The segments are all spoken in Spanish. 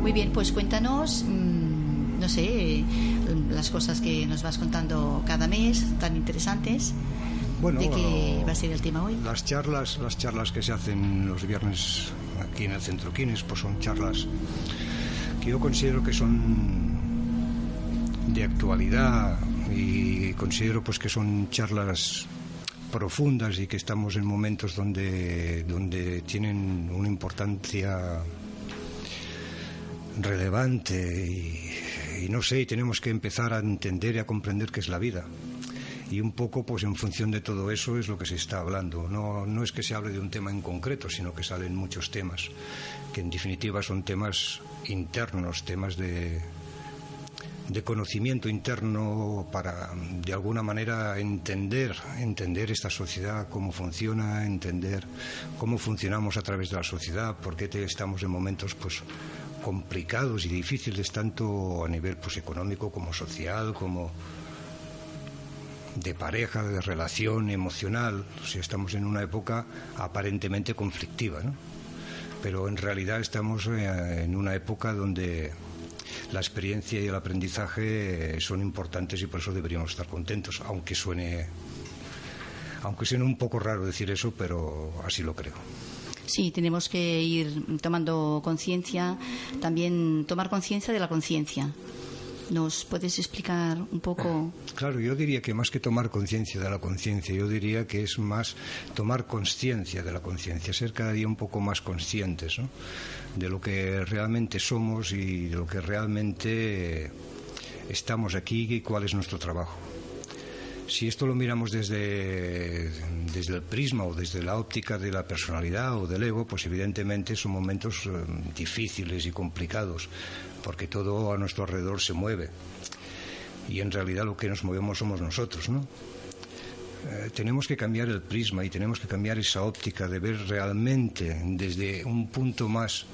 Muy bien, pues cuéntanos, no sé, las cosas que nos vas contando cada mes, tan interesantes. Bueno, ¿de qué va a ser el tema hoy? Las charlas que se hacen los viernes aquí en el Centro Quines, pues son charlas que yo considero que son de actualidad y considero pues que son charlas profundas y que estamos en momentos donde tienen una importancia relevante y no sé, y tenemos que empezar a entender y a comprender qué es la vida. Y un poco, pues en función de todo eso es lo que se está hablando. No es que se hable de un tema en concreto, sino que salen muchos temas, que en definitiva son temas internos, temas de conocimiento interno para, de alguna manera, entender esta sociedad, cómo funciona, entender cómo funcionamos a través de la sociedad, por qué estamos en momentos, pues, complicados y difíciles, tanto a nivel, pues, económico como social, como de pareja, de relación emocional. O sea, estamos en una época aparentemente conflictiva, ¿no? Pero en realidad estamos en una época donde la experiencia y el aprendizaje son importantes y por eso deberíamos estar contentos, aunque suene un poco raro decir eso, pero así lo creo. Sí, tenemos que ir tomando conciencia, también tomar conciencia de la conciencia. ¿Nos puedes explicar un poco? Claro, yo diría que más que tomar conciencia de la conciencia, yo diría que es más tomar consciencia de la conciencia, ser cada día un poco más conscientes, ¿no?, de lo que realmente somos y de lo que realmente estamos aquí y cuál es nuestro trabajo. Si esto lo miramos desde el prisma o desde la óptica de la personalidad o del ego, pues evidentemente son momentos difíciles y complicados, porque todo a nuestro alrededor se mueve y en realidad lo que nos movemos somos nosotros, ¿no? Tenemos que cambiar el prisma y tenemos que cambiar esa óptica de ver realmente desde un punto más,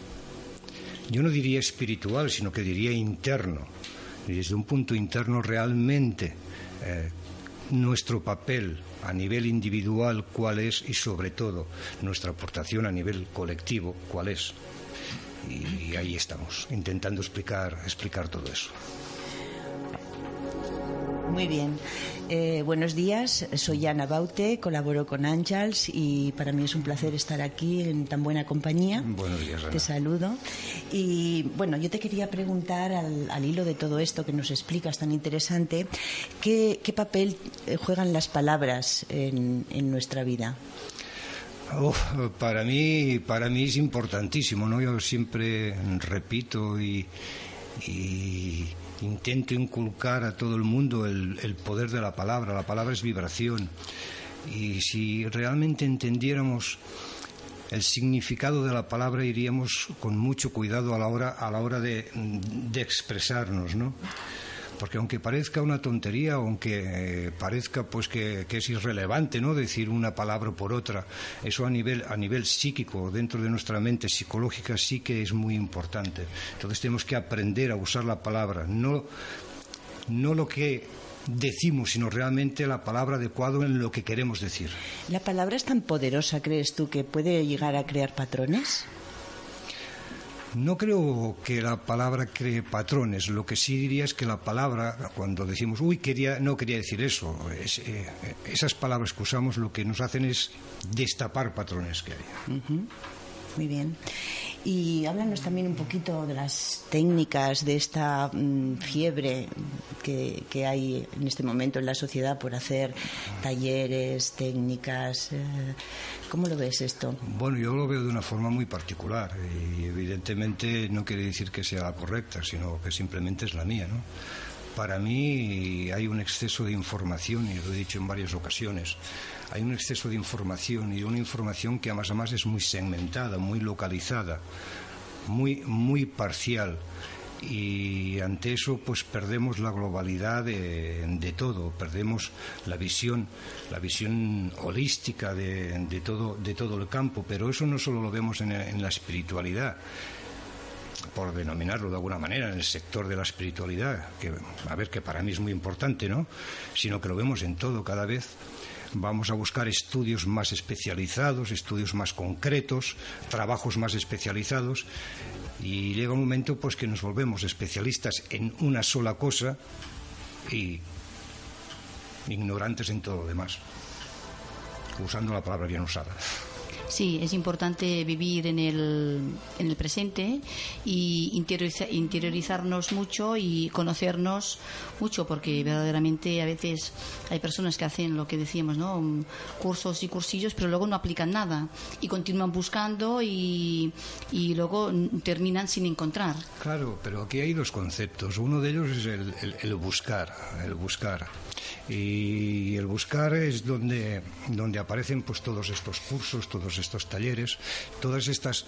yo no diría espiritual, sino que diría interno, y desde un punto interno realmente nuestro papel a nivel individual cuál es y sobre todo nuestra aportación a nivel colectivo cuál es. Y ahí estamos, intentando explicar todo eso. Muy bien. Buenos días, soy Ana Baute, colaboro con Àngels y para mí es un placer estar aquí en tan buena compañía. Buenos días, Ana. Te saludo. Y bueno, yo te quería preguntar al hilo de todo esto que nos explicas tan interesante, ¿qué papel juegan las palabras en nuestra vida? Para mí es importantísimo, ¿no? Yo siempre repito y intento inculcar a todo el mundo el poder de la palabra. La palabra es vibración y si realmente entendiéramos el significado de la palabra iríamos con mucho cuidado a la hora de expresarnos, ¿no? Porque aunque parezca una tontería, aunque parezca pues que es irrelevante, ¿no?, decir una palabra por otra, eso a nivel psíquico, dentro de nuestra mente psicológica, sí que es muy importante. Entonces tenemos que aprender a usar la palabra, no lo que decimos, sino realmente la palabra adecuada en lo que queremos decir. ¿La palabra es tan poderosa, crees tú, que puede llegar a crear patrones? No creo que la palabra cree patrones. Lo que sí diría es que la palabra, cuando decimos, no quería decir eso, esas palabras que usamos lo que nos hacen es destapar patrones que hay. Uh-huh. Muy bien. Y háblanos también un poquito de las técnicas de esta fiebre que hay en este momento en la sociedad por hacer talleres, técnicas. ¿Cómo lo ves esto? Bueno, yo lo veo de una forma muy particular y evidentemente no quiere decir que sea la correcta, sino que simplemente es la mía, ¿no? Para mí hay un exceso de información, y lo he dicho en varias ocasiones. Hay un exceso de información y una información que además es muy segmentada, muy localizada, muy parcial. Y ante eso pues perdemos la globalidad de todo, perdemos la visión holística de todo el campo. Pero eso no solo lo vemos en la espiritualidad, por denominarlo de alguna manera, en el sector de la espiritualidad, que para mí es muy importante, ¿no?, sino que lo vemos en todo. Cada vez vamos a buscar estudios más especializados, estudios más concretos, trabajos más especializados, y llega un momento pues que nos volvemos especialistas en una sola cosa y ignorantes en todo lo demás, usando la palabra bien usada. Sí, es importante vivir en el presente y interiorizarnos mucho y conocernos mucho, porque verdaderamente a veces hay personas que hacen lo que decíamos, ¿no? Cursos y cursillos, pero luego no aplican nada y continúan buscando y luego terminan sin encontrar. Claro, pero aquí hay dos conceptos. Uno de ellos es el buscar. Y el buscar es donde aparecen pues todos estos cursos, todos estos talleres, todas estas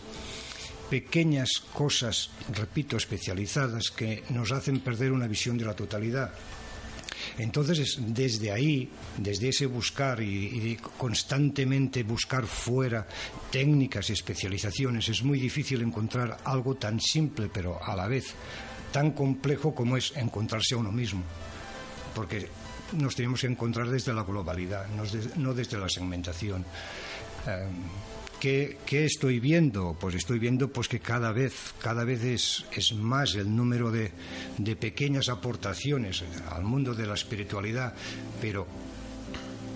pequeñas cosas, repito, especializadas, que nos hacen perder una visión de la totalidad. Entonces, desde ahí, desde ese buscar y constantemente buscar fuera técnicas y especializaciones, es muy difícil encontrar algo tan simple, pero a la vez tan complejo como es encontrarse a uno mismo. Porque nos tenemos que encontrar desde la globalidad, no desde la segmentación. ¿Qué estoy viendo? Pues estoy viendo pues que cada vez es más el número de pequeñas aportaciones al mundo de la espiritualidad, pero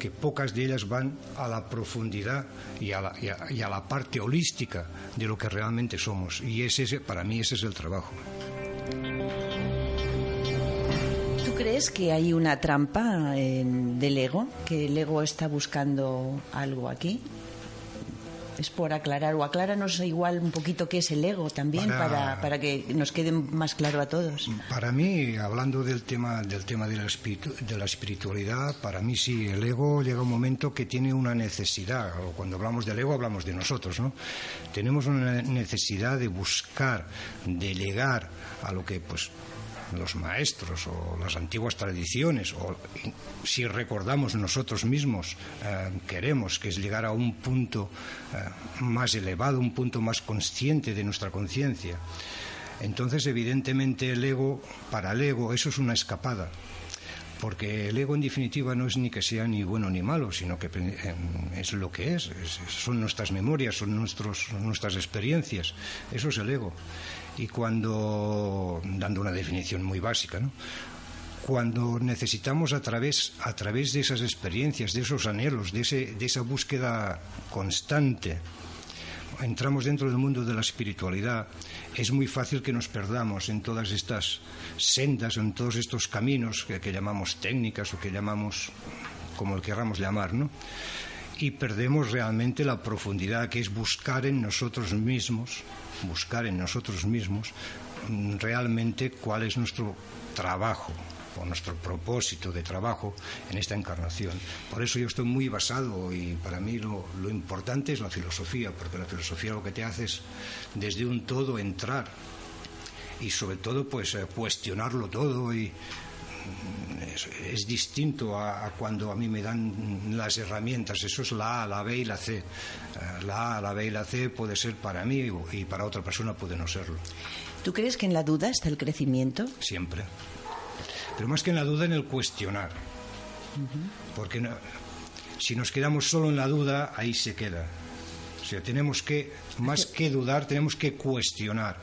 que pocas de ellas van a la profundidad y a la parte holística de lo que realmente somos. Y para mí ese es el trabajo. ¿Tú crees que hay una trampa del ego? ¿Que el ego está buscando algo aquí? Es por aclarar, o acláranos igual un poquito qué es el ego también, para que nos quede más claro a todos. Para mí, hablando del tema de la espiritualidad, para mí sí, el ego llega un momento que tiene una necesidad, o cuando hablamos del ego hablamos de nosotros, ¿no? Tenemos una necesidad de buscar, de llegar a lo que pues los maestros o las antiguas tradiciones, o si recordamos nosotros mismos, queremos, que es llegar a un punto más elevado, un punto más consciente de nuestra conciencia. Entonces, evidentemente, para el ego, eso es una escapada. Porque el ego, en definitiva, no es ni que sea ni bueno ni malo, sino que es lo que son nuestras memorias, son nuestras experiencias. Eso es el ego. Y cuando, dando una definición muy básica, ¿no?, cuando necesitamos a través de esas experiencias, de esos anhelos, de esa búsqueda constante, entramos dentro del mundo de la espiritualidad, es muy fácil que nos perdamos en todas estas sendas, en todos estos caminos que llamamos técnicas o que llamamos como el queramos llamar, ¿no? Y perdemos realmente la profundidad, que es buscar en nosotros mismos realmente cuál es nuestro trabajo o nuestro propósito de trabajo en esta encarnación. Por eso yo estoy muy basado, y para mí lo importante es la filosofía, porque la filosofía lo que te hace es desde un todo entrar y sobre todo pues cuestionarlo todo, y es distinto a cuando a mí me dan las herramientas. Eso es la A, la B y la C. La A, la B y la C puede ser para mí y para otra persona puede no serlo. ¿Tú crees que en la duda está el crecimiento? Siempre. Pero más que en la duda, en el cuestionar. Porque si nos quedamos solo en la duda, ahí se queda. O sea, tenemos que, más que dudar, tenemos que cuestionar.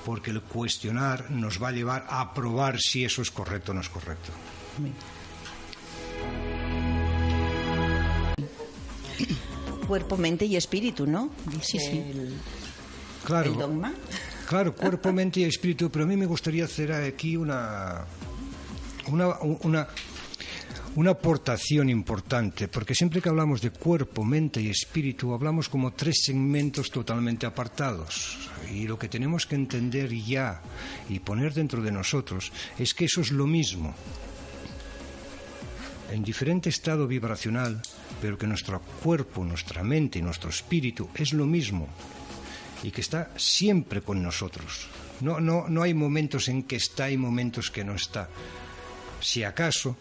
Porque el cuestionar nos va a llevar a probar si eso es correcto o no es correcto. Cuerpo, mente y espíritu, ¿no? Sí, sí. Claro, el dogma. Claro, cuerpo, mente y espíritu, pero a mí me gustaría hacer aquí una aportación importante, porque siempre que hablamos de cuerpo, mente y espíritu, hablamos como tres segmentos totalmente apartados. Y lo que tenemos que entender ya y poner dentro de nosotros es que eso es lo mismo, en diferente estado vibracional, pero que nuestro cuerpo, nuestra mente y nuestro espíritu es lo mismo, y que está siempre con nosotros. No hay momentos en que está y momentos que no está. Si acaso,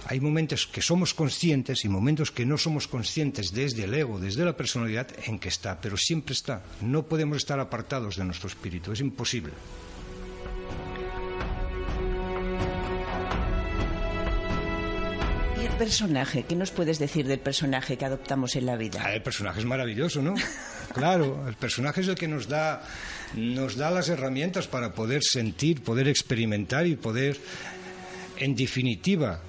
hay momentos que somos conscientes y momentos que no somos conscientes desde el ego, desde la personalidad, en que está, pero siempre está. No podemos estar apartados de nuestro espíritu, es imposible. personaje, ¿qué nos puedes decir del personaje que adoptamos en la vida? El personaje es maravilloso, ¿no? Claro, el personaje es el que nos da las herramientas para poder sentir, poder experimentar y poder, en definitiva,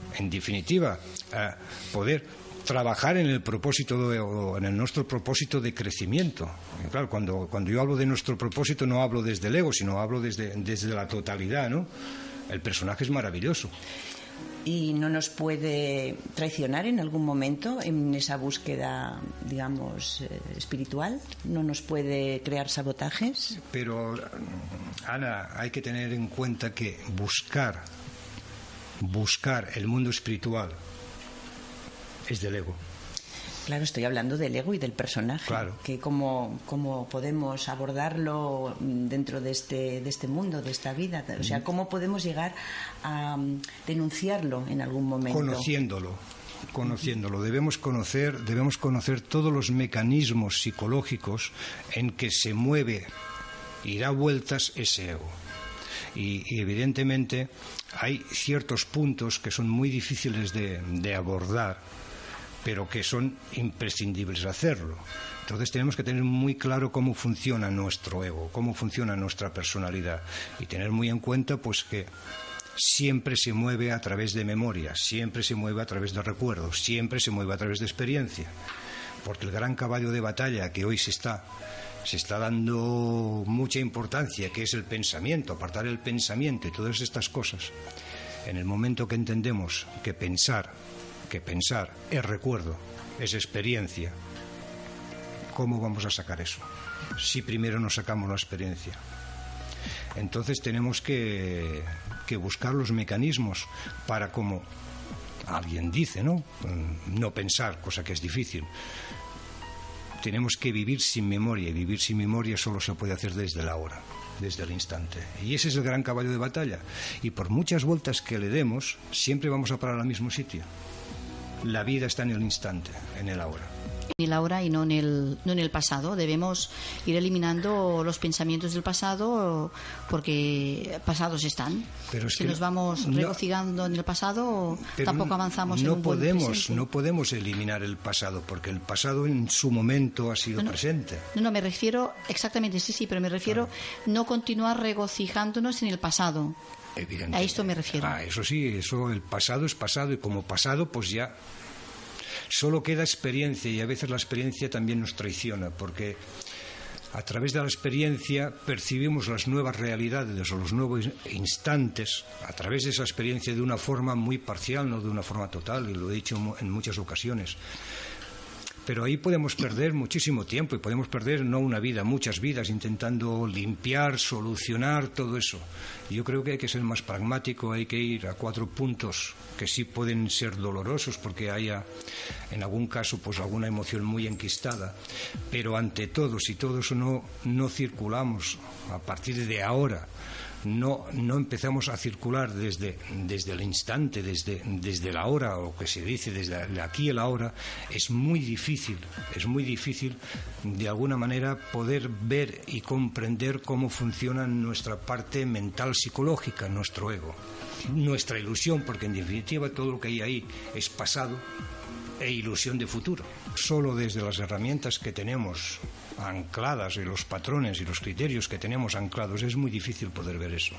poder trabajar en el propósito, en nuestro propósito de crecimiento. Y claro, cuando yo hablo de nuestro propósito no hablo desde el ego, sino hablo desde la totalidad, ¿no? El personaje es maravilloso. ¿Y no nos puede traicionar en algún momento en esa búsqueda, digamos, espiritual? ¿No nos puede crear sabotajes? Pero, Ana, hay que tener en cuenta que buscar el mundo espiritual es del ego. Claro, estoy hablando del ego y del personaje. Claro. Que cómo podemos abordarlo dentro de este mundo, de esta vida. O sea, cómo podemos llegar a denunciarlo en algún momento. Conociéndolo. Debemos conocer todos los mecanismos psicológicos en que se mueve y da vueltas ese ego. Y evidentemente hay ciertos puntos que son muy difíciles de abordar, pero que son imprescindibles hacerlo. Entonces tenemos que tener muy claro cómo funciona nuestro ego, cómo funciona nuestra personalidad, y tener muy en cuenta pues que siempre se mueve a través de memoria, siempre se mueve a través de recuerdos, siempre se mueve a través de experiencia, porque el gran caballo de batalla que hoy se está dando mucha importancia, que es el pensamiento, apartar el pensamiento y todas estas cosas. En el momento que entendemos que pensar es recuerdo, es experiencia, ¿cómo vamos a sacar eso? Si primero no sacamos la experiencia. Entonces tenemos que buscar los mecanismos para, como alguien dice, ¿no? No pensar, cosa que es difícil. Tenemos que vivir sin memoria, y vivir sin memoria solo se puede hacer desde la hora, desde el instante. Y ese es el gran caballo de batalla. Y por muchas vueltas que le demos, siempre vamos a parar al mismo sitio. La vida está en el instante, en el ahora. En el ahora y no en el pasado. Debemos ir eliminando los pensamientos del pasado, porque pasados están. Pero si nos vamos regocijando en el pasado, tampoco avanzamos en un buen presente. No podemos eliminar el pasado, porque el pasado en su momento ha sido presente. No, me refiero exactamente, sí, pero me refiero no continuar regocijándonos en el pasado. A esto me refiero. Eso sí, el pasado es pasado, y como pasado pues ya solo queda experiencia, y a veces la experiencia también nos traiciona, porque a través de la experiencia percibimos las nuevas realidades o los nuevos instantes, a través de esa experiencia, de una forma muy parcial, no de una forma total, y lo he dicho en muchas ocasiones. Pero ahí podemos perder muchísimo tiempo, y podemos perder no una vida, muchas vidas, intentando limpiar, solucionar todo eso. Yo creo que hay que ser más pragmático, hay que ir a 4 puntos que sí pueden ser dolorosos, porque haya en algún caso pues alguna emoción muy enquistada, pero ante todo, si todo eso no circulamos a partir de ahora, no empezamos a circular desde el instante, desde la hora, o que se dice desde aquí y el ahora, es muy difícil de alguna manera poder ver y comprender cómo funciona nuestra parte mental psicológica, nuestro ego, nuestra ilusión, porque en definitiva todo lo que hay ahí es pasado e ilusión de futuro. Solo desde las herramientas que tenemos ancladas, y los patrones y los criterios que tenemos anclados, es muy difícil poder ver eso.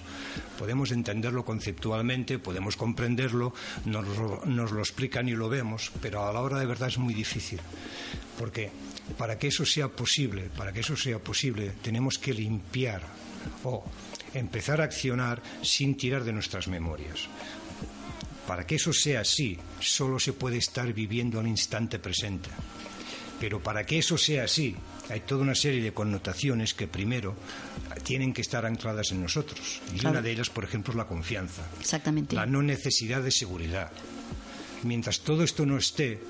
Podemos entenderlo conceptualmente, podemos comprenderlo, nos lo explican y lo vemos, pero a la hora de verdad es muy difícil, porque para que eso sea posible, tenemos que limpiar o empezar a accionar sin tirar de nuestras memorias. Para que eso sea así, solo se puede estar viviendo al instante presente. Pero para que eso sea así, hay toda una serie de connotaciones que primero tienen que estar ancladas en nosotros. Y claro, una de ellas, por ejemplo, es la confianza. Exactamente. La no necesidad de seguridad. Mientras todo esto no esté,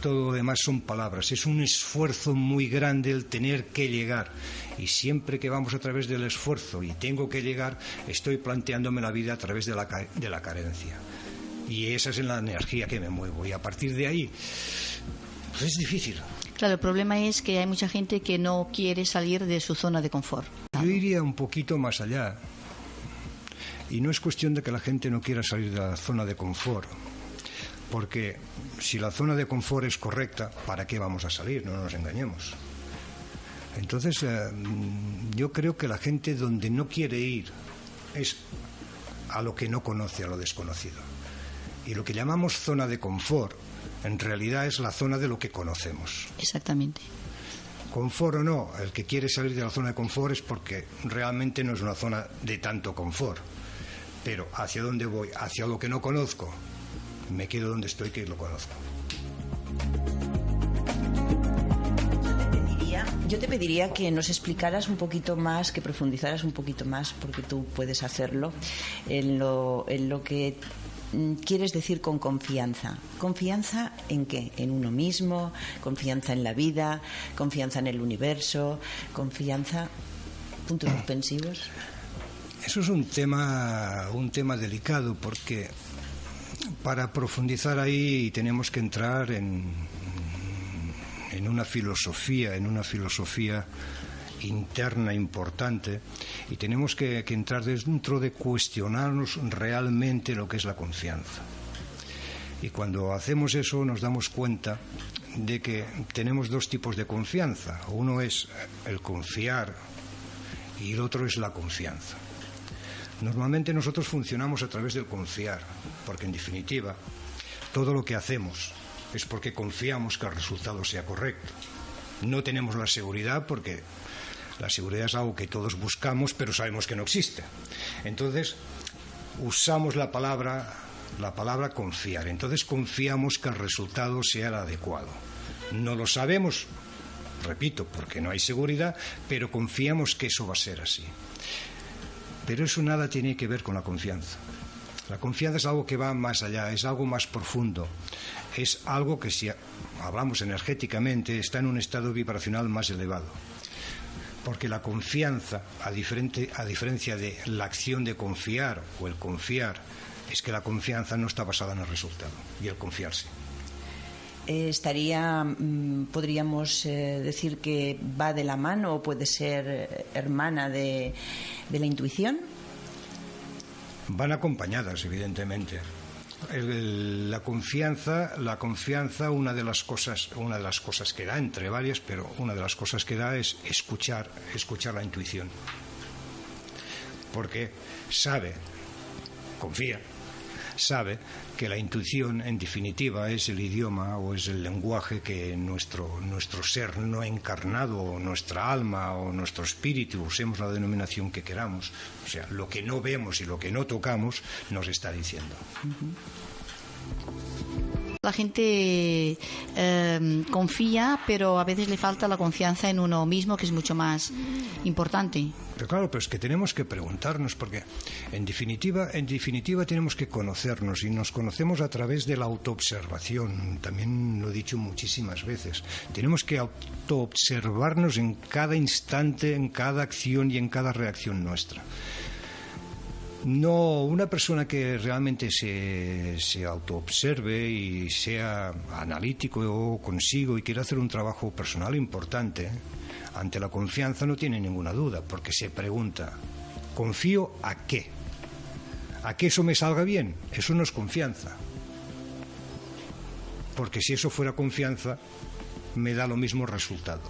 todo lo demás son palabras. Es un esfuerzo muy grande el tener que llegar. Y siempre que vamos a través del esfuerzo y tengo que llegar, estoy planteándome la vida a través de la carencia. Y esa es la energía que me muevo. Y a partir de ahí, pues es difícil. Claro, el problema es que hay mucha gente que no quiere salir de su zona de confort. Yo iría un poquito más allá. Y no es cuestión de que la gente no quiera salir de la zona de confort. Porque si la zona de confort es correcta, ¿para qué vamos a salir? No nos engañemos. Entonces, yo creo que la gente donde no quiere ir es a lo que no conoce, a lo desconocido. Y lo que llamamos zona de confort, en realidad es la zona de lo que conocemos. Exactamente. Confort o no, el que quiere salir de la zona de confort es porque realmente no es una zona de tanto confort. Pero ¿hacia dónde voy? Hacia lo que no conozco. Me quedo donde estoy, que lo conozco. Yo te pediría que nos explicaras un poquito más, que profundizaras un poquito más, porque tú puedes hacerlo, en lo que quieres decir con confianza. ¿Confianza en qué? ¿En uno mismo? ¿Confianza en la vida? ¿Confianza en el universo? ¿Confianza? ¿Puntos suspensivos? Eso es un tema delicado, porque para profundizar ahí tenemos que entrar en una filosofía interna importante, y tenemos que entrar dentro de cuestionarnos realmente lo que es la confianza. Y cuando hacemos eso nos damos cuenta de que tenemos dos tipos de confianza. Uno es el confiar y el otro es la confianza. Normalmente nosotros funcionamos a través del confiar, porque en definitiva todo lo que hacemos es porque confiamos que el resultado sea correcto. No tenemos la seguridad, porque la seguridad es algo que todos buscamos, pero sabemos que no existe. Entonces usamos la palabra confiar. Entonces confiamos que el resultado sea el adecuado. No lo sabemos, repito, porque no hay seguridad, pero confiamos que eso va a ser así. Pero eso nada tiene que ver con la confianza. La confianza es algo que va más allá, es algo más profundo. Es algo que, si hablamos energéticamente, está en un estado vibracional más elevado. Porque la confianza, a diferencia de la acción de confiar o el confiar, es que la confianza no está basada en el resultado, y el confiarse. Podríamos decir que va de la mano, o puede ser hermana de la intuición. Van acompañadas, evidentemente. La confianza, una de las cosas que da, entre varias, pero una de las cosas que da es escuchar la intuición. Porque confía, sabe que la intuición, en definitiva, es el idioma o es el lenguaje que nuestro ser no encarnado, o nuestra alma o nuestro espíritu, usemos la denominación que queramos, o sea, lo que no vemos y lo que no tocamos, nos está diciendo. La gente confía, pero a veces le falta la confianza en uno mismo, que es mucho más importante. Pero claro, es que tenemos que preguntarnos, porque en definitiva tenemos que conocernos, y nos conocemos a través de la autoobservación. También lo he dicho muchísimas veces. Tenemos que autoobservarnos en cada instante, en cada acción y en cada reacción nuestra. No, una persona que realmente se autoobserve y sea analítico consigo y quiera hacer un trabajo personal importante, ante la confianza no tiene ninguna duda, porque se pregunta: ¿confío a qué? ¿A que eso me salga bien? Eso no es confianza. Porque si eso fuera confianza, me da lo mismo resultado.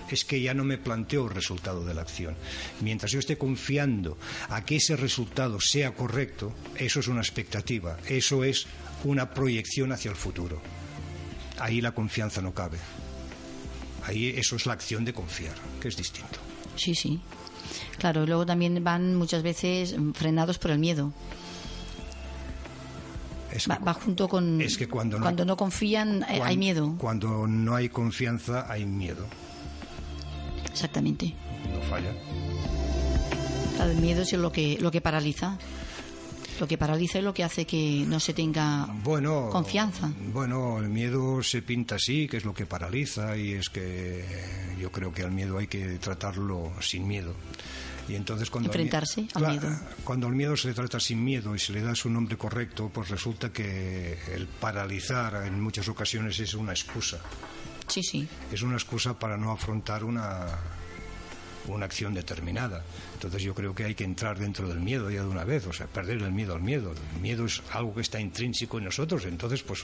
Es que ya no me planteo el resultado de la acción. Mientras yo esté confiando a que ese resultado sea correcto, eso es una expectativa, eso es una proyección hacia el futuro. Ahí la confianza no cabe. Ahí eso es la acción de confiar, que es distinto. Sí, sí. Claro, y luego también van muchas veces frenados por el miedo. Va junto con... Es que cuando no confían, hay miedo. Cuando no hay confianza, hay miedo. Exactamente. No falla. Claro, el miedo es lo que paraliza. Lo que paraliza es lo que hace que no se tenga confianza. Bueno, el miedo se pinta así, que es lo que paraliza, y es que yo creo que al miedo hay que tratarlo sin miedo. Y entonces enfrentarse al miedo. Cuando el miedo se trata sin miedo y se le da su nombre correcto, pues resulta que el paralizar en muchas ocasiones es una excusa. Sí, sí. Es una excusa para no afrontar una una acción determinada. Entonces yo creo que hay que entrar dentro del miedo ya de una vez, o sea, perder el miedo al miedo. El miedo es algo que está intrínseco en nosotros, entonces pues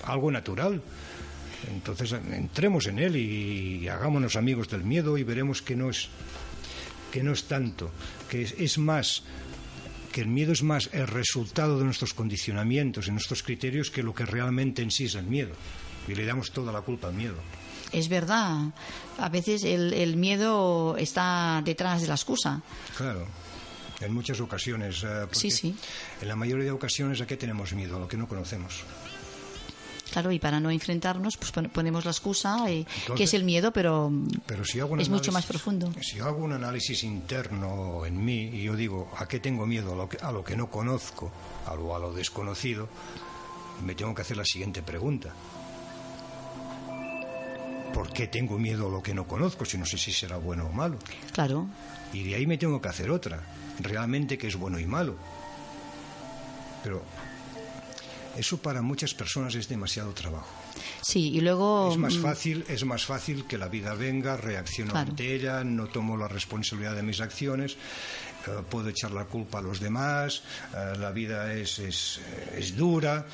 algo natural. Entonces entremos en él y hagámonos amigos del miedo y veremos que no es tanto, que es más, que el miedo es más el resultado de nuestros condicionamientos y nuestros criterios que lo que realmente en sí es el miedo. Y le damos toda la culpa al miedo. Es verdad, a veces el miedo está detrás de la excusa. Claro, en muchas ocasiones. Sí. En la mayoría de ocasiones, ¿a qué tenemos miedo? A lo que no conocemos. Claro, y para no enfrentarnos, pues ponemos la excusa, que es el miedo, pero si hago es mucho más profundo. Si hago un análisis interno en mí y yo digo, ¿a qué tengo miedo? A lo que no conozco, a lo desconocido, me tengo que hacer la siguiente pregunta. ¿Por qué tengo miedo a lo que no conozco si no sé si será bueno o malo? Claro. Y de ahí me tengo que hacer otra. Realmente, ¿qué es bueno y malo? Pero eso para muchas personas es demasiado trabajo. Sí, y luego es más fácil que la vida venga, reacciono ante ella, no tomo la responsabilidad de mis acciones, puedo echar la culpa a los demás, la vida es dura.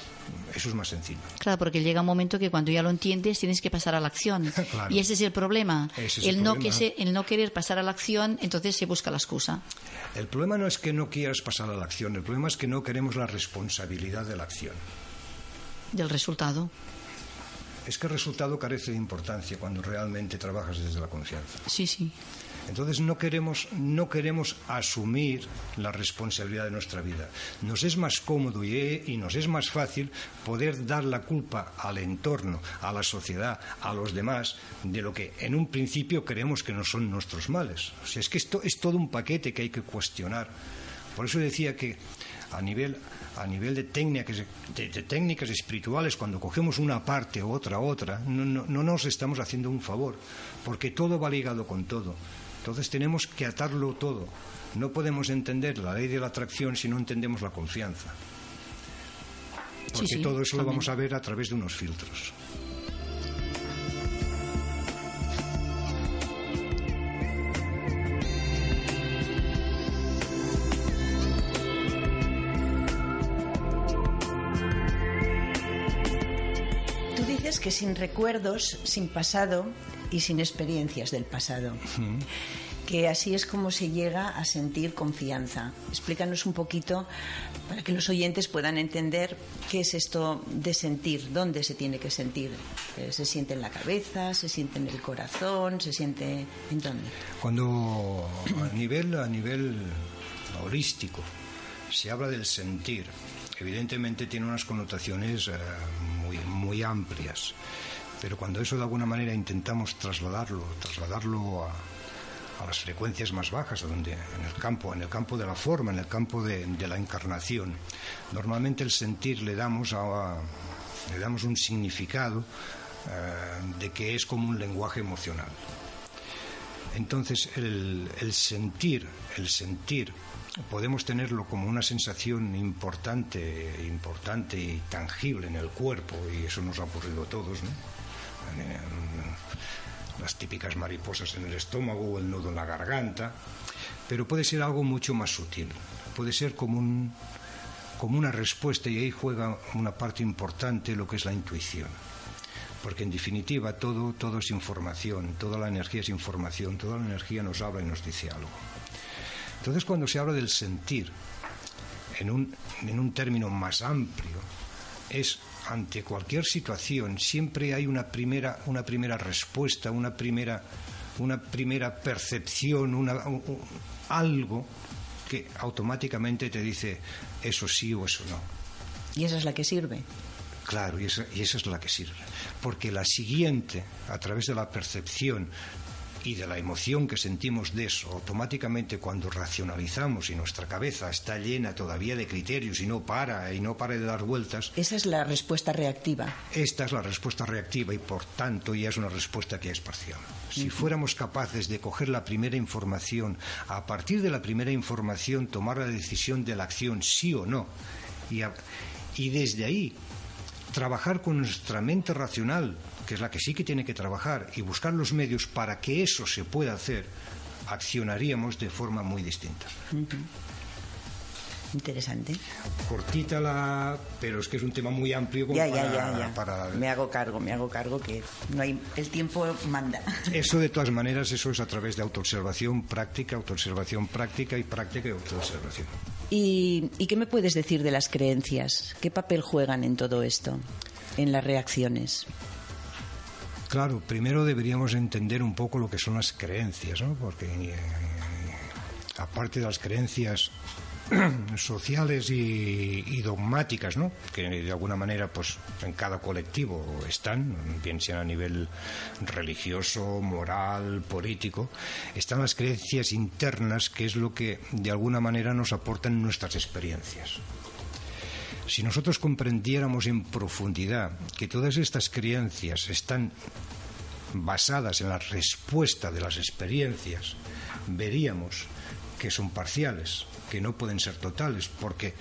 Eso es más sencillo. Claro, porque llega un momento que cuando ya lo entiendes tienes que pasar a la acción. Claro. Y ese es el problema. El no querer pasar a la acción, entonces se busca la excusa. El problema no es que no quieras pasar a la acción, el problema es que no queremos la responsabilidad de la acción. Del resultado. Es que el resultado carece de importancia cuando realmente trabajas desde la confianza. Sí. Entonces no queremos asumir la responsabilidad de nuestra vida. Nos es más cómodo y nos es más fácil poder dar la culpa al entorno, a la sociedad, a los demás, de lo que en un principio creemos que no son nuestros males. O sea, es que esto es todo un paquete que hay que cuestionar. Por eso decía que a nivel de técnicas espirituales, cuando cogemos una parte u otra, no nos estamos haciendo un favor, porque todo va ligado con todo. Entonces tenemos que atarlo todo. No podemos entender la ley de la atracción si no entendemos la confianza. Porque todo eso lo vamos a ver a través de unos filtros. Tú dices que sin recuerdos, sin pasado y sin experiencias del pasado. Que así es como se llega a sentir confianza. Explícanos un poquito para que los oyentes puedan entender qué es esto de sentir, dónde se tiene que sentir. ¿Se siente en la cabeza? ¿Se siente en el corazón? ¿Se siente en dónde? Cuando a nivel holístico se habla del sentir, evidentemente tiene unas connotaciones muy amplias. Pero cuando eso de alguna manera intentamos trasladarlo a las frecuencias más bajas, donde en el campo de la forma, en el campo de la encarnación, normalmente el sentir le damos un significado de que es como un lenguaje emocional. Entonces el sentir podemos tenerlo como una sensación importante y tangible en el cuerpo, y eso nos ha ocurrido a todos, ¿no? Las típicas mariposas en el estómago o el nudo en la garganta, pero puede ser algo mucho más sutil, puede ser como una respuesta, y ahí juega una parte importante lo que es la intuición, porque en definitiva todo es información, toda la energía es información, toda la energía nos habla y nos dice algo. Entonces cuando se habla del sentir en un término más amplio, es ante cualquier situación siempre hay una primera respuesta, una primera percepción, algo que automáticamente te dice eso sí o eso no. ¿Y esa es la que sirve? Claro, y esa es la que sirve. Porque la siguiente, a través de la percepción y de la emoción que sentimos de eso, automáticamente cuando racionalizamos y nuestra cabeza está llena todavía de criterios y no para de dar vueltas. Esa es la respuesta reactiva. Esta es la respuesta reactiva y por tanto ya es una respuesta que es parcial. Si fuéramos capaces de coger la primera información, a partir de la primera información tomar la decisión de la acción sí o no, y desde ahí trabajar con nuestra mente racional, que es la que sí que tiene que trabajar, y buscar los medios para que eso se pueda hacer, accionaríamos de forma muy distinta. Interesante. Cortita pero es que es un tema muy amplio como para... Me hago cargo que no hay, el tiempo manda. Eso de todas maneras, eso es a través de autoobservación práctica y práctica y autoobservación. ¿Y qué me puedes decir de las creencias? ¿Qué papel juegan en todo esto, en las reacciones? Claro, primero deberíamos entender un poco lo que son las creencias, ¿no? Porque aparte de las creencias sociales y dogmáticas, ¿no? Que de alguna manera pues en cada colectivo están, bien sea a nivel religioso, moral, político, están las creencias internas, que es lo que de alguna manera nos aportan nuestras experiencias. Si nosotros comprendiéramos en profundidad que todas estas creencias están basadas en la respuesta de las experiencias, veríamos que son parciales, que no pueden ser totales, porque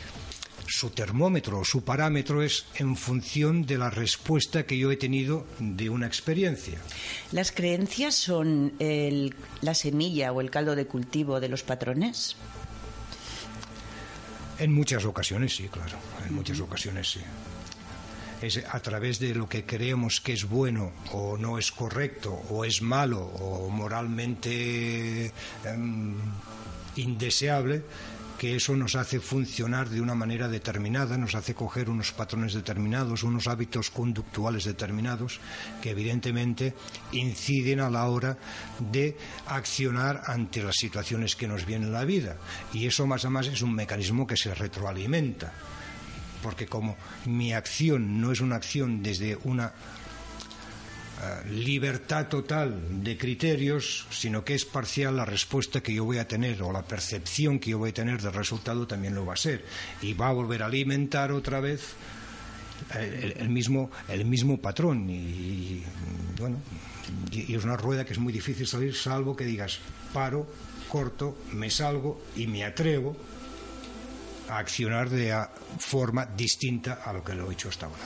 su termómetro o su parámetro es en función de la respuesta que yo he tenido de una experiencia. ¿Las creencias son la semilla o el caldo de cultivo de los patrones? En muchas ocasiones sí, claro, en muchas ocasiones sí. Es a través de lo que creemos que es bueno o no es correcto o es malo o moralmente indeseable, que eso nos hace funcionar de una manera determinada, nos hace coger unos patrones determinados, unos hábitos conductuales determinados, que evidentemente inciden a la hora de accionar ante las situaciones que nos vienen en la vida. Y eso más a más es un mecanismo que se retroalimenta, porque como mi acción no es una acción desde una libertad total de criterios, sino que es parcial, la respuesta que yo voy a tener o la percepción que yo voy a tener del resultado también lo va a ser, y va a volver a alimentar otra vez el mismo patrón, y bueno, y es una rueda que es muy difícil salir, salvo que digas paro, corto, me salgo y me atrevo a accionar de forma distinta a lo que lo he hecho hasta ahora.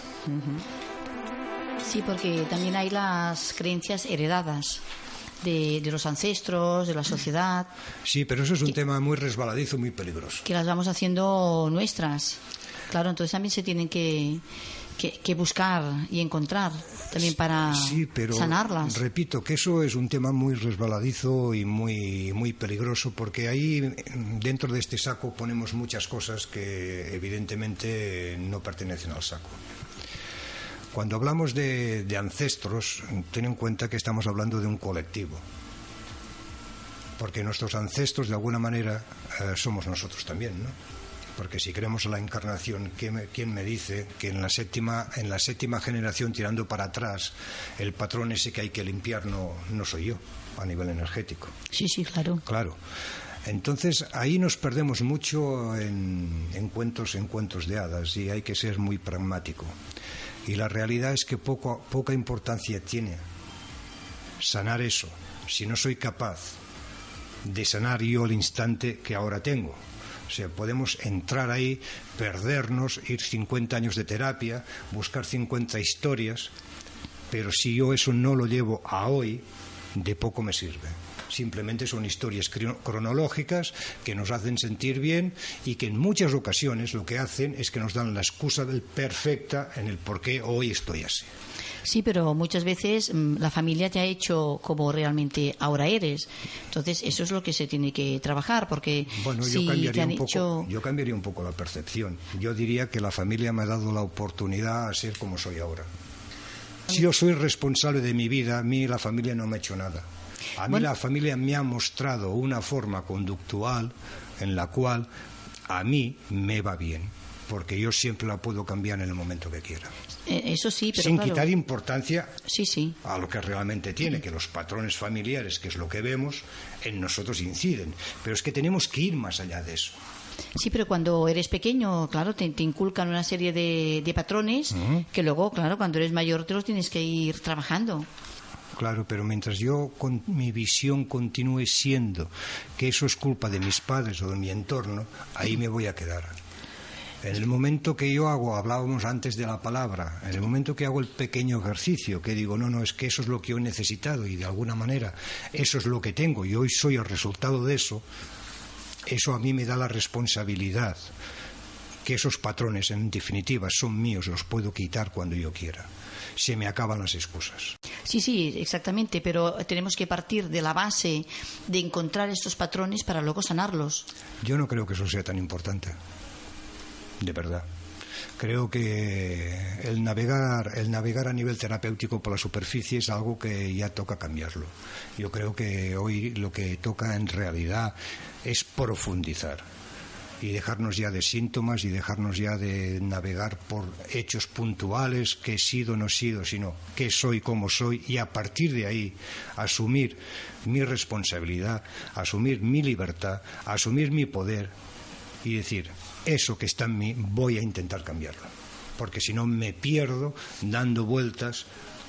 Sí, porque también hay las creencias heredadas de los ancestros, de la sociedad. Sí, pero eso es un tema muy resbaladizo, muy peligroso. Que las vamos haciendo nuestras. Claro, entonces también se tienen que buscar y encontrar también para sanarlas. Repito que eso es un tema muy resbaladizo y muy peligroso, porque ahí dentro de este saco ponemos muchas cosas que evidentemente no pertenecen al saco. Cuando hablamos de ancestros, ten en cuenta que estamos hablando de un colectivo, porque nuestros ancestros de alguna manera somos nosotros también, ¿no? Porque si creemos en la encarnación, ¿quién me dice que en la séptima generación, tirando para atrás, el patrón ese que hay que limpiar no soy yo a nivel energético? Sí, claro. Claro. Entonces ahí nos perdemos mucho en cuentos de hadas, y hay que ser muy pragmático. Y la realidad es que poca importancia tiene sanar eso si no soy capaz de sanar yo el instante que ahora tengo. O sea, podemos entrar ahí, perdernos, ir 50 años de terapia, buscar 50 historias, pero si yo eso no lo llevo a hoy, de poco me sirve. Simplemente son historias cronológicas que nos hacen sentir bien, y que en muchas ocasiones lo que hacen es que nos dan la excusa perfecta en el por qué hoy estoy así. Sí, pero muchas veces la familia te ha hecho como realmente ahora eres. Entonces eso es lo que se tiene que trabajar, porque bueno, si yo cambiaría un poco la percepción. Yo diría que la familia me ha dado la oportunidad a ser como soy ahora. Si yo soy responsable de mi vida, a mí la familia no me ha hecho nada. A mí la familia me ha mostrado una forma conductual en la cual a mí me va bien, porque yo siempre la puedo cambiar en el momento que quiera. Eso sí, pero sin quitar importancia sí. a lo que realmente tiene, que los patrones familiares, que es lo que vemos, en nosotros inciden. Pero es que tenemos que ir más allá de eso. Sí, pero cuando eres pequeño, claro, te inculcan una serie de patrones que luego, claro, cuando eres mayor te los tienes que ir trabajando. Claro, pero mientras yo con mi visión continúe siendo que eso es culpa de mis padres o de mi entorno, ahí me voy a quedar. En el momento que yo hablábamos antes de la palabra, en el momento que hago el pequeño ejercicio, que digo, no, es que eso es lo que yo he necesitado y de alguna manera eso es lo que tengo y hoy soy el resultado de eso, eso a mí me da la responsabilidad que esos patrones en definitiva son míos, los puedo quitar cuando yo quiera. Se me acaban las excusas. Sí, exactamente, pero tenemos que partir de la base de encontrar estos patrones para luego sanarlos. Yo no creo que eso sea tan importante. De verdad. Creo que el navegar a nivel terapéutico por la superficie es algo que ya toca cambiarlo. Yo creo que hoy lo que toca en realidad es profundizar y dejarnos ya de síntomas y dejarnos ya de navegar por hechos puntuales, que he sido, no he sido, sino qué soy, cómo soy, y a partir de ahí asumir mi responsabilidad, asumir mi libertad, asumir mi poder y decir, eso que está en mí voy a intentar cambiarlo, porque si no me pierdo dando vueltas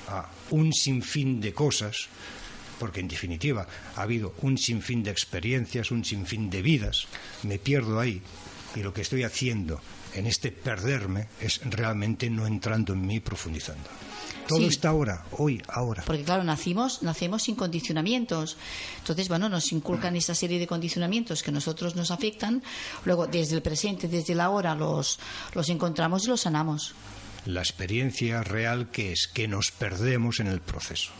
a un sinfín de cosas, porque en definitiva ha habido un sinfín de experiencias, un sinfín de vidas, me pierdo ahí y lo que estoy haciendo en este perderme es realmente no entrando en mí, profundizando. Todo está ahora, hoy, ahora. Porque claro, nacemos sin condicionamientos. Entonces, nos inculcan esta serie de condicionamientos que a nosotros nos afectan. Luego, desde el presente, desde el ahora, los encontramos y los sanamos. La experiencia real que es que nos perdemos en el proceso.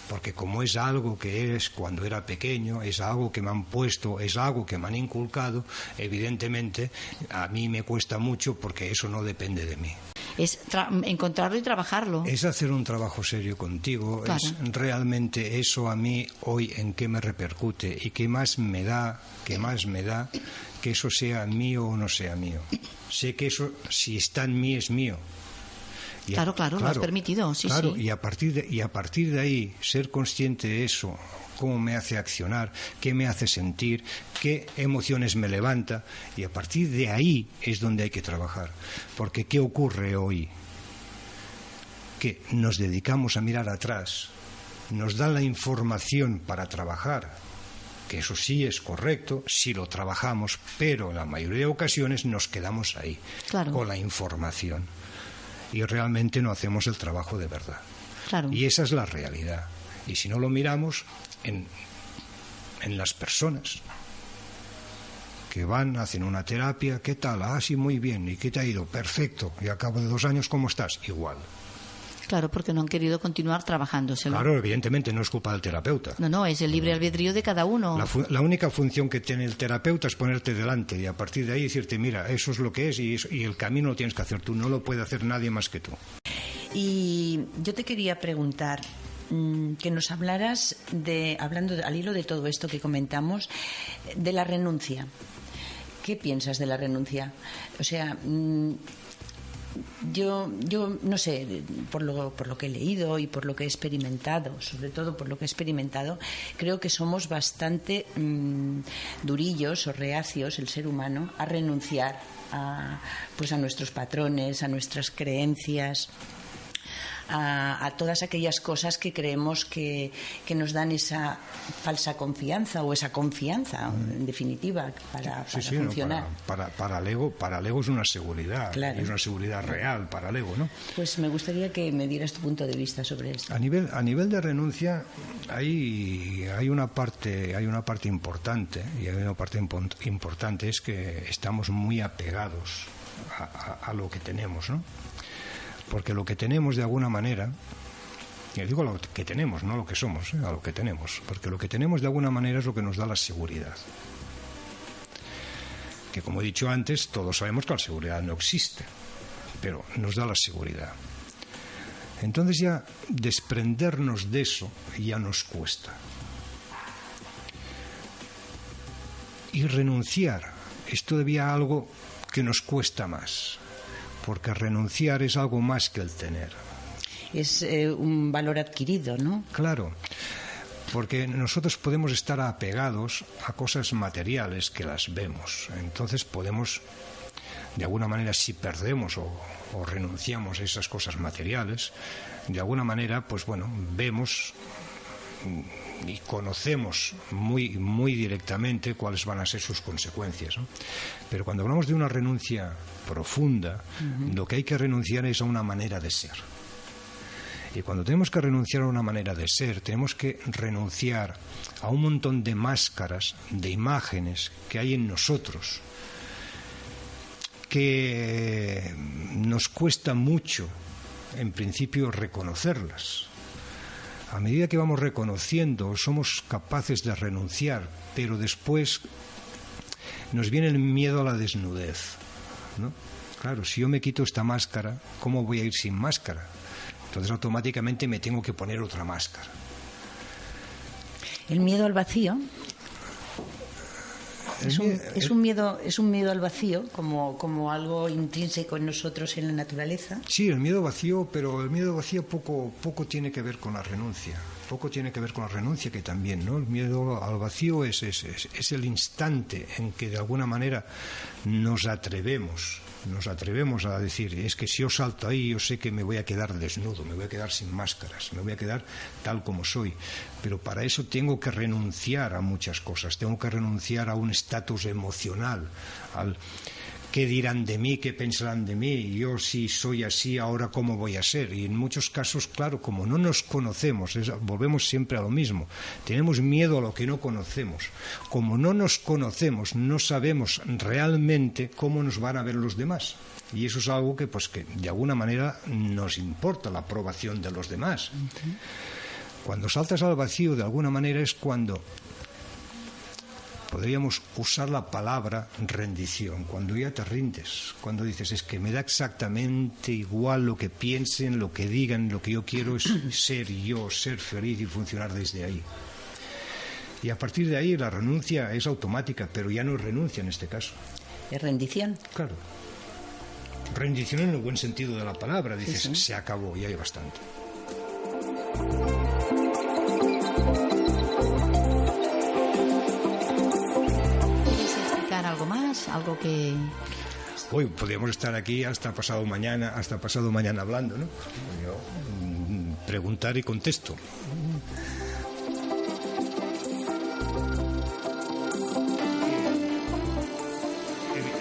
Porque como es algo que es cuando era pequeño, es algo que me han puesto, es algo que me han inculcado, evidentemente a mí me cuesta mucho porque eso no depende de mí. Es encontrarlo y trabajarlo. Es hacer un trabajo serio contigo, claro. Es realmente eso a mí hoy en qué me repercute y qué más me da que eso sea mío o no sea mío. Sé que eso, si está en mí, es mío. Claro, lo has permitido, sí. Y a partir de ahí, ser consciente de eso, cómo me hace accionar, qué me hace sentir, qué emociones me levanta, y a partir de ahí es donde hay que trabajar. Porque ¿qué ocurre hoy? Que nos dedicamos a mirar atrás, nos dan la información para trabajar, que eso sí es correcto, si lo trabajamos, pero en la mayoría de ocasiones nos quedamos ahí, con la información. Y realmente no hacemos el trabajo de verdad. Claro. Y esa es la realidad. Y si no lo miramos en las personas que van, hacen una terapia, ¿qué tal? Ah, sí, muy bien. ¿Y qué te ha ido? Perfecto. Y al cabo de 2 años, ¿cómo estás? Igual. Claro, porque no han querido continuar trabajándoselo. Claro, evidentemente no es culpa del terapeuta. No, es el libre albedrío de cada uno. La única función que tiene el terapeuta es ponerte delante y a partir de ahí decirte, mira, eso es lo que es y el camino lo tienes que hacer tú, no lo puede hacer nadie más que tú. Y yo te quería preguntar, que nos hablaras hablando al hilo de todo esto que comentamos, de la renuncia. ¿Qué piensas de la renuncia? O sea, yo no sé, por lo que he leído y por lo que he experimentado, sobre todo por lo que he experimentado, creo que somos bastante durillos o reacios, el ser humano, a renunciar a nuestros patrones, a nuestras creencias, a todas aquellas cosas que creemos que nos dan esa falsa confianza o esa confianza, en definitiva, para funcionar. No, para el ego es una seguridad, claro. Es una seguridad real para el ego, ¿no? Pues me gustaría que me dieras tu punto de vista sobre esto. A nivel de renuncia hay una parte importante, y hay una parte importante es que estamos muy apegados a lo que tenemos, ¿no? Porque lo que tenemos de alguna manera, y digo lo que tenemos, no lo que somos, a lo que tenemos, porque lo que tenemos de alguna manera es lo que nos da la seguridad. Que como he dicho antes, todos sabemos que la seguridad no existe, pero nos da la seguridad. Entonces ya desprendernos de eso ya nos cuesta. Y renunciar es todavía algo que nos cuesta más. Porque renunciar es algo más que el tener. Es un valor adquirido, ¿no? Claro, porque nosotros podemos estar apegados a cosas materiales que las vemos. Entonces podemos, de alguna manera, si perdemos o renunciamos a esas cosas materiales, de alguna manera, pues bueno, vemos y conocemos muy directamente cuáles van a ser sus consecuencias, ¿no? Pero cuando hablamos de una renuncia profunda, lo que hay que renunciar es a una manera de ser. Y cuando tenemos que renunciar a una manera de ser, tenemos que renunciar a un montón de máscaras, de imágenes que hay en nosotros, que nos cuesta mucho, en principio, reconocerlas. A medida que vamos reconociendo, somos capaces de renunciar, pero después nos viene el miedo a la desnudez, ¿no? Claro, si yo me quito esta máscara, ¿cómo voy a ir sin máscara? Entonces automáticamente me tengo que poner otra máscara. El miedo al vacío es un miedo al vacío, como algo intrínseco en nosotros, en la naturaleza. Sí, el miedo vacío, pero el miedo vacío poco tiene que ver con la renuncia. Poco tiene que ver con la renuncia, que también, ¿no? El miedo al vacío es el instante en que de alguna manera nos atrevemos a decir, es que si yo salto ahí, yo sé que me voy a quedar desnudo, me voy a quedar sin máscaras, me voy a quedar tal como soy. Pero para eso tengo que renunciar a muchas cosas, tengo que renunciar a un estatus emocional, al qué dirán de mí, qué pensarán de mí, yo si soy así, ahora cómo voy a ser. Y en muchos casos, claro, como no nos conocemos, volvemos siempre a lo mismo, tenemos miedo a lo que no conocemos. Como no nos conocemos, no sabemos realmente cómo nos van a ver los demás. Y eso es algo que de alguna manera nos importa, la aprobación de los demás. Cuando saltas al vacío, de alguna manera es cuando podríamos usar la palabra rendición, cuando ya te rindes, cuando dices, es que me da exactamente igual lo que piensen, lo que digan, lo que yo quiero es ser yo, ser feliz y funcionar desde ahí. Y a partir de ahí la renuncia es automática, pero ya no es renuncia en este caso. ¿Es rendición? Claro. Rendición en el buen sentido de la palabra, dices, sí. Se acabó, ya hay bastante. ¿Algo más? ¿Algo que...? Hoy podríamos estar aquí hasta pasado mañana hablando, ¿no? Yo preguntar y contesto.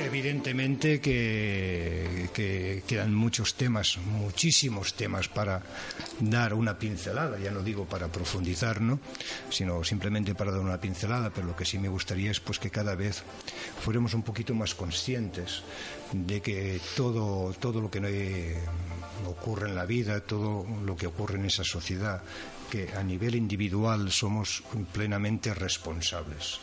Evidentemente que quedan muchísimos temas para dar una pincelada, ya no digo para profundizar, ¿no? Sino simplemente para dar una pincelada, pero lo que sí me gustaría es que cada vez fuéramos un poquito más conscientes de que todo lo que ocurre en la vida, todo lo que ocurre en esa sociedad, que a nivel individual somos plenamente responsables.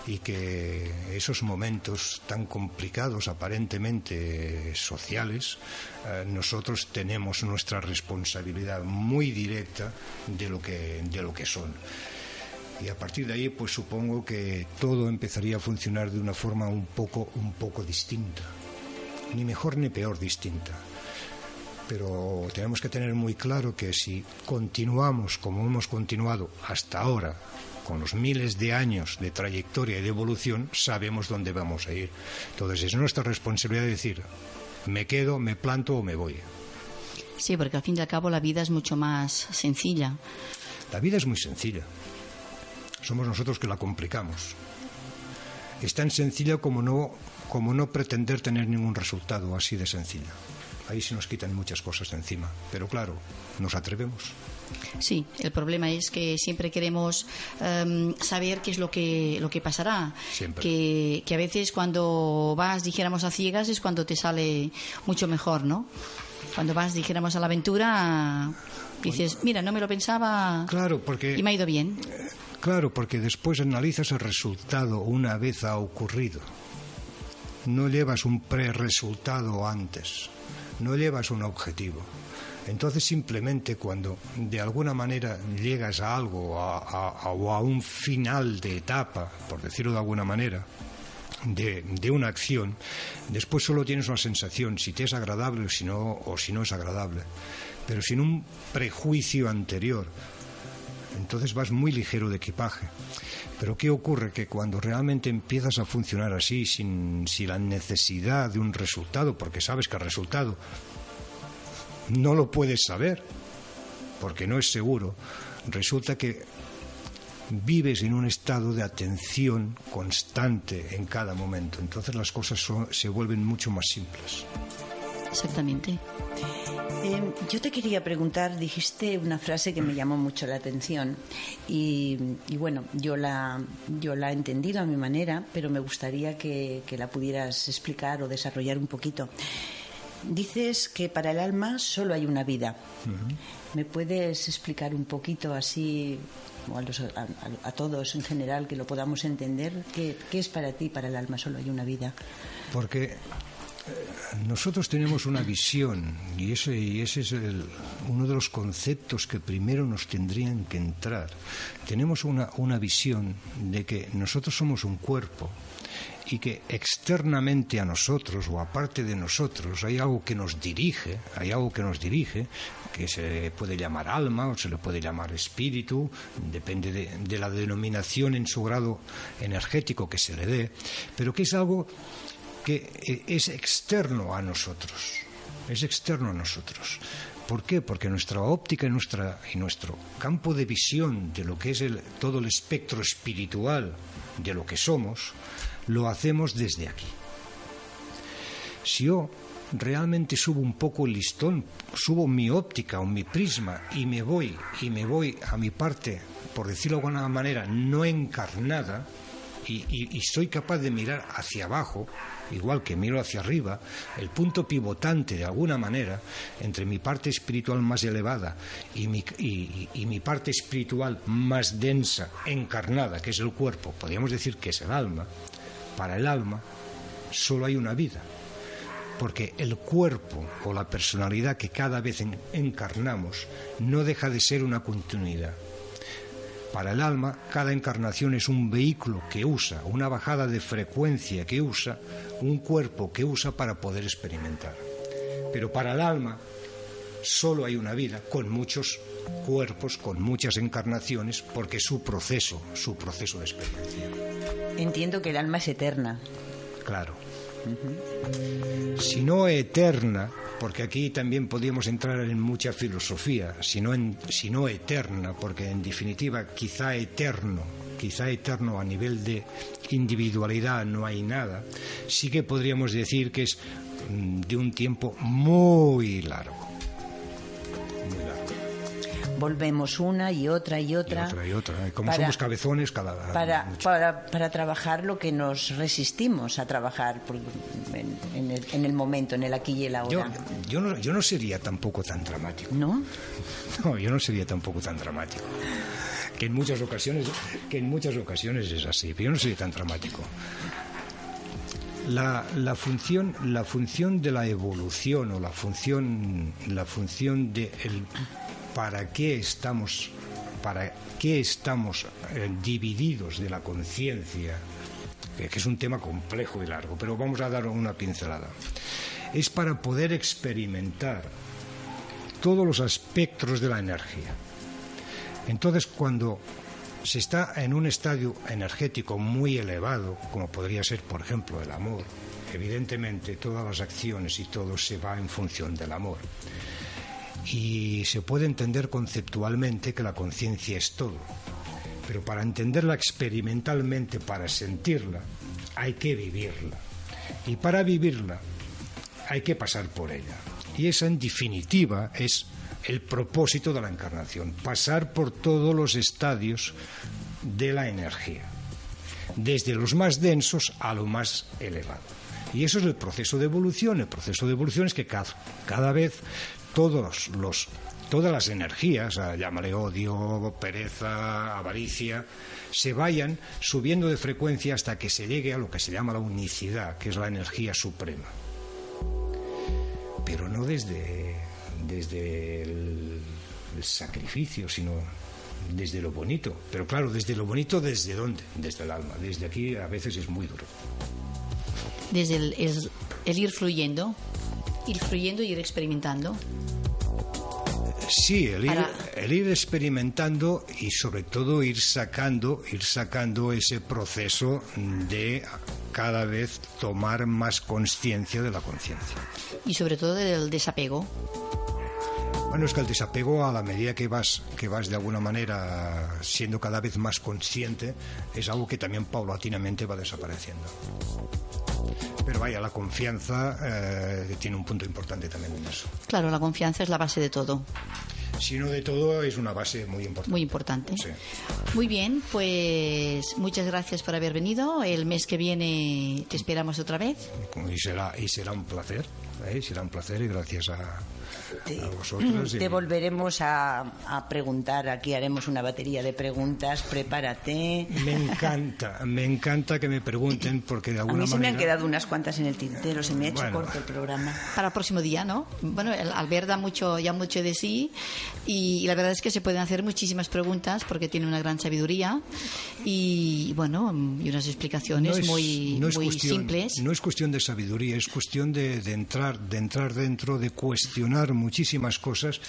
Y que esos momentos tan complicados, aparentemente sociales, nosotros tenemos nuestra responsabilidad muy directa de lo que son. Y a partir de ahí, pues supongo que todo empezaría a funcionar de una forma un poco distinta. Ni mejor ni peor, distinta. Pero tenemos que tener muy claro que si continuamos como hemos continuado hasta ahora, con los miles de años de trayectoria y de evolución, sabemos dónde vamos a ir. Entonces es nuestra responsabilidad decir, me quedo, me planto o me voy. Sí, porque al fin y al cabo la vida es mucho más sencilla. La vida es muy sencilla. Somos nosotros que la complicamos. Es tan sencilla como no pretender tener ningún resultado, así de sencilla. Ahí se nos quitan muchas cosas de encima. Pero claro, nos atrevemos. Sí, el problema es que siempre queremos saber qué es lo que pasará. Siempre. Que a veces cuando vas, dijéramos, a ciegas es cuando te sale mucho mejor, ¿no? Cuando vas, dijéramos, a la aventura, dices, mira, no me lo pensaba, claro, y me ha ido bien. Claro, porque después analizas el resultado una vez ha ocurrido. No llevas un pre-resultado antes, no llevas un objetivo. Entonces simplemente cuando de alguna manera llegas a algo o a un final de etapa, por decirlo de alguna manera, de una acción, después solo tienes una sensación, si te es agradable o si no es agradable, pero sin un prejuicio anterior. Entonces vas muy ligero de equipaje. Pero ¿qué ocurre? Que cuando realmente empiezas a funcionar así, sin la necesidad de un resultado, porque sabes que el resultado no lo puedes saber, porque no es seguro, resulta que vives en un estado de atención constante en cada momento. Entonces las cosas se vuelven mucho más simples. Exactamente. Yo te quería preguntar, dijiste una frase que me llamó mucho la atención y bueno, yo la he entendido a mi manera, pero me gustaría que la pudieras explicar o desarrollar un poquito. Dices que para el alma solo hay una vida. Uh-huh. ¿Me puedes explicar un poquito así, a todos en general, que lo podamos entender? ¿Qué es para ti, para el alma solo hay una vida? Porque nosotros tenemos una visión y ese es uno de los conceptos que primero nos tendrían que entrar. Tenemos una visión de que nosotros somos un cuerpo y que externamente a nosotros o aparte de nosotros hay algo que nos dirige, que se puede llamar alma o se le puede llamar espíritu, depende de la denominación en su grado energético que se le dé, pero que es algo que es externo a nosotros. ¿Por qué? Porque nuestra óptica y nuestro campo de visión de lo que es todo el espectro espiritual de lo que somos, lo hacemos desde aquí. Si yo realmente subo un poco el listón, subo mi óptica o mi prisma y me voy a mi parte, por decirlo de alguna manera, no encarnada, y soy capaz de mirar hacia abajo, igual que miro hacia arriba, el punto pivotante de alguna manera entre mi parte espiritual más elevada y mi parte espiritual más densa, encarnada, que es el cuerpo, podríamos decir que es el alma. Para el alma solo hay una vida, porque el cuerpo o la personalidad que cada vez encarnamos no deja de ser una continuidad. Para el alma, cada encarnación es un vehículo que usa, una bajada de frecuencia que usa, un cuerpo que usa para poder experimentar. Pero para el alma solo hay una vida, con muchos cuerpos, con muchas encarnaciones, porque es su proceso de experiencia. Entiendo que el alma es eterna. Claro. Uh-huh. Si no eterna, porque aquí también podríamos entrar en mucha filosofía, si no eterna, porque en definitiva quizá eterno a nivel de individualidad no hay nada, sí que podríamos decir que es de un tiempo muy largo. Volvemos una y otra. Y como somos cabezones, para trabajar lo que nos resistimos a trabajar en el momento, en el aquí y el ahora. Yo no sería tampoco tan dramático. ¿No? No, yo no sería tampoco tan dramático. Que en muchas ocasiones es así, pero yo no sería tan dramático. La función de la evolución o la función de ¿para qué estamos divididos de la conciencia? Que es un tema complejo y largo, pero vamos a dar una pincelada. Es para poder experimentar todos los aspectos de la energía. Entonces, cuando se está en un estadio energético muy elevado, como podría ser, por ejemplo, el amor, evidentemente todas las acciones y todo se va en función del amor. Y se puede entender conceptualmente que la conciencia es todo, pero para entenderla experimentalmente, para sentirla, hay que vivirla, y para vivirla hay que pasar por ella, y esa en definitiva es el propósito de la encarnación, pasar por todos los estadios de la energía, desde los más densos a lo más elevado, y eso es el proceso de evolución. El proceso de evolución es que cada vez todas las energías, llámale odio, pereza, avaricia, se vayan subiendo de frecuencia hasta que se llegue a lo que se llama la unicidad, que es la energía suprema. Pero no desde el sacrificio, sino desde lo bonito. Pero claro, desde lo bonito, ¿desde dónde? Desde el alma. Desde aquí a veces es muy duro. Desde el ir fluyendo y ir experimentando. Sí, el ir experimentando y sobre todo ir sacando ese proceso de cada vez tomar más conciencia de la conciencia. Y sobre todo del desapego. Bueno, es que el desapego, a la medida que vas de alguna manera siendo cada vez más consciente, es algo que también paulatinamente va desapareciendo. Pero vaya, la confianza tiene un punto importante también en eso. Claro, la confianza es la base de todo. Si no de todo, es una base muy importante. Muy importante. Sí. Muy bien, pues muchas gracias por haber venido. El mes que viene te esperamos otra vez. Y será un placer. Será un placer, y gracias a vosotros. Te volveremos a preguntar. Aquí haremos una batería de preguntas. Prepárate. Me encanta que me pregunten, porque de alguna manera... A mí se me han quedado unas cuantas en el tintero. Se me ha hecho corto el programa. Para el próximo día, ¿no? Bueno, Albert da mucho de sí, y la verdad es que se pueden hacer muchísimas preguntas porque tiene una gran sabiduría y, bueno, y unas explicaciones muy simples. No es cuestión de sabiduría, es cuestión de entrar dentro, de cuestionar muchísimas cosas,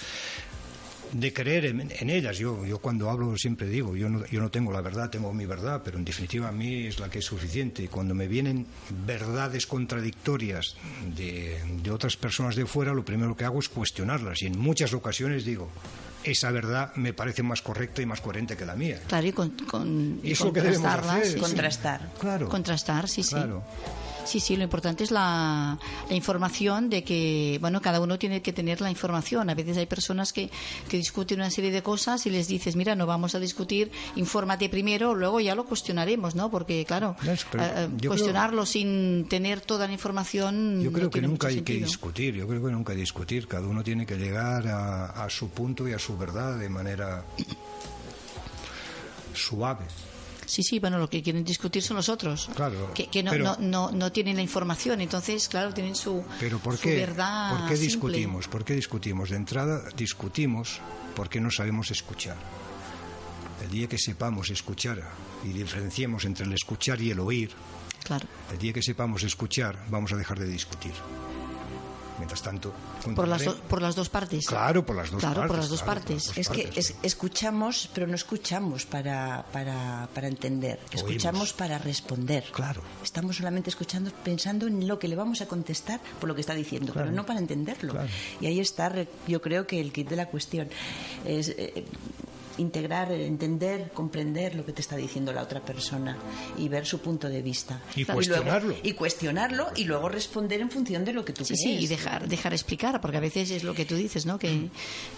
de creer en ellas. Yo cuando hablo siempre digo, yo no tengo la verdad, tengo mi verdad, pero en definitiva a mí es la que es suficiente. Y cuando me vienen verdades contradictorias de otras personas de fuera, lo primero que hago es cuestionarlas, y en muchas ocasiones digo, esa verdad me parece más correcta y más coherente que la mía. Claro, y eso que debemos hacer. Sí, contrastar. Claro. Contrastar, sí, claro. Sí, lo importante es la información, de que, bueno, cada uno tiene que tener la información. A veces hay personas que discuten una serie de cosas y les dices, mira, no vamos a discutir, infórmate primero, luego ya lo cuestionaremos, ¿no? Porque, claro, cuestionarlo sin tener toda la información. Yo creo que nunca hay que discutir. discutir. Cada uno tiene que llegar a su punto y a su verdad de manera suave. Sí, bueno, lo que quieren discutir son los otros, claro, que no tienen la información, entonces, claro, tienen su verdad. ¿Por qué simple. discutimos? ¿Por qué discutimos? De entrada discutimos porque no sabemos escuchar. El día que sepamos escuchar y diferenciemos entre el escuchar y el oír, claro, el día que sepamos escuchar, vamos a dejar de discutir. Mientras tanto, por las dos partes. Claro, por las dos partes. Por las dos partes. Es que escuchamos, pero no escuchamos para entender. Escuchamos para responder. Claro. Estamos solamente escuchando, pensando en lo que le vamos a contestar por lo que está diciendo, claro, pero no para entenderlo. Claro. Y ahí está, yo creo que el kit de la cuestión es integrar, entender, comprender lo que te está diciendo la otra persona y ver su punto de vista. Y cuestionarlo. Y cuestionarlo y luego responder en función de lo que tú crees. Sí, y dejar explicar, porque a veces es lo que tú dices, ¿no? Que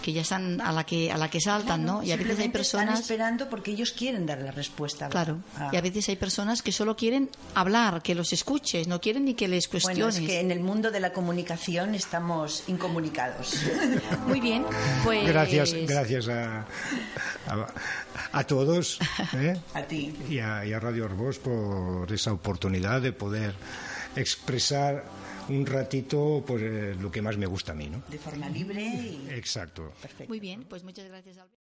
ya están a la que saltan, claro, ¿no? Y a veces hay personas... están esperando porque ellos quieren dar la respuesta. Claro, y a veces hay personas que solo quieren hablar, que los escuches, no quieren ni que les cuestiones. Bueno, es que en el mundo de la comunicación estamos incomunicados. Muy bien, pues... Gracias a todos, a ti y a Radio Arbós por esa oportunidad de poder expresar un ratito pues lo que más me gusta a mí, ¿no? De forma libre y... Exacto. Perfecto. Muy bien, pues muchas gracias, Albert.